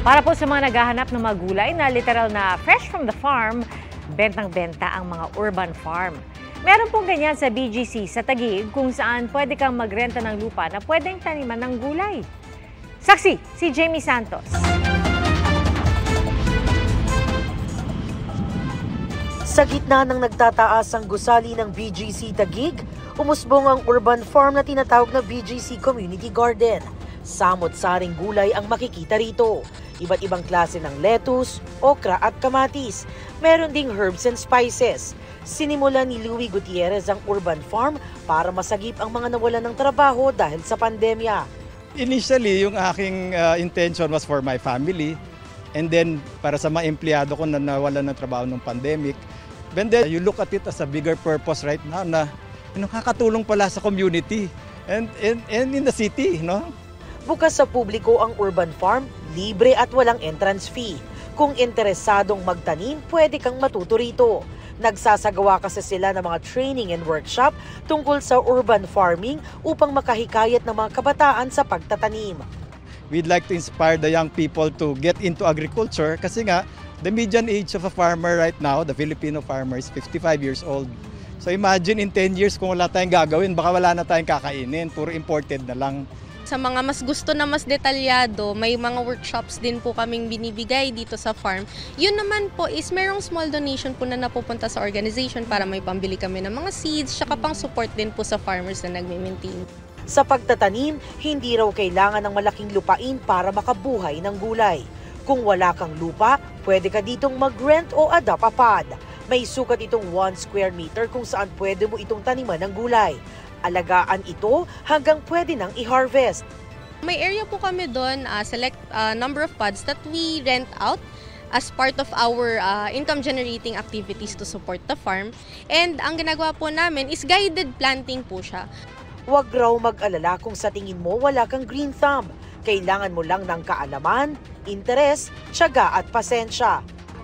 Para po sa mga naghahanap ng mga gulay na literal na fresh from the farm, bentang-benta ang mga urban farm. Meron pong ganyan sa BGC sa Taguig kung saan pwede kang magrenta ng lupa na pwedeng taniman ng gulay. Saksi, si Jamie Santos. Sa gitna ng nagtataas ang gusali ng BGC Taguig, umusbong ang urban farm na tinatawag na BGC Community Garden. Samot-saring gulay ang makikita rito. Iba't ibang klase ng lettuce, okra at kamatis. Meron ding herbs and spices. Sinimulan ni Louie Gutierrez ang urban farm para masagip ang mga nawalan ng trabaho dahil sa pandemya. Initially, yung aking intention was for my family. And then, para sa mga empleyado ko na nawalan ng trabaho ng pandemic. And then, you look at it as a bigger purpose right now na nakakatulong pala sa community and in the city, no? Bukas sa publiko ang urban farm, libre at walang entrance fee. Kung interesadong magtanim, pwede kang matuto rito. Nagsasagawa kasi sila ng mga training and workshop tungkol sa urban farming upang makahikayat ng mga kabataan sa pagtatanim. We'd like to inspire the young people to get into agriculture kasi nga, the median age of a farmer right now, the Filipino farmer, is 55 years old. So imagine in 10 years kung wala tayong gagawin, baka wala na tayong kakainin, puro imported na lang. Sa mga mas gusto na mas detalyado, may mga workshops din po kaming binibigay dito sa farm. Yun naman po is merong small donation po na napupunta sa organization para may pambili kami ng mga seeds, tsaka pang support din po sa farmers na nagme-maintain. Sa pagtatanim, hindi raw kailangan ng malaking lupain para makabuhay ng gulay. Kung wala kang lupa, pwede ka ditong mag-rent o adopt a pod. May sukat itong 1 square meter kung saan pwede mo itong taniman ng gulay. Alagaan ito hanggang pwede nang i-harvest. May area po kami doon, select number of pods that we rent out as part of our income generating activities to support the farm. And ang ginagawa po namin is guided planting po siya. Huwag raw mag-alala kung sa tingin mo wala kang green thumb. Kailangan mo lang ng kaalaman, interes, tiyaga at pasensya.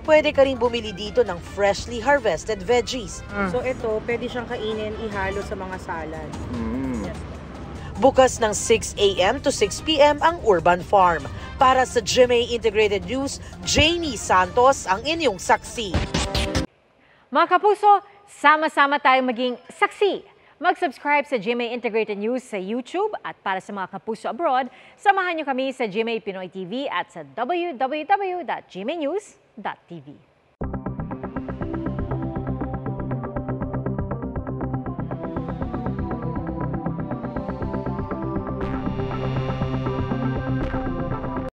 Pwede ka rin bumili dito ng freshly harvested veggies. So ito, pwede siyang kainin, ihalo sa mga salad. Yes. Bukas ng 6 a.m. to 6 p.m. ang Urban Farm. Para sa GMA Integrated News, Jamie Santos ang inyong saksi. Mga kapuso, sama-sama tayong maging saksi. Mag-subscribe sa GMA Integrated News sa YouTube at para sa mga kapuso abroad, samahan niyo kami sa GMA Pinoy TV at sa www.gmanews.tv.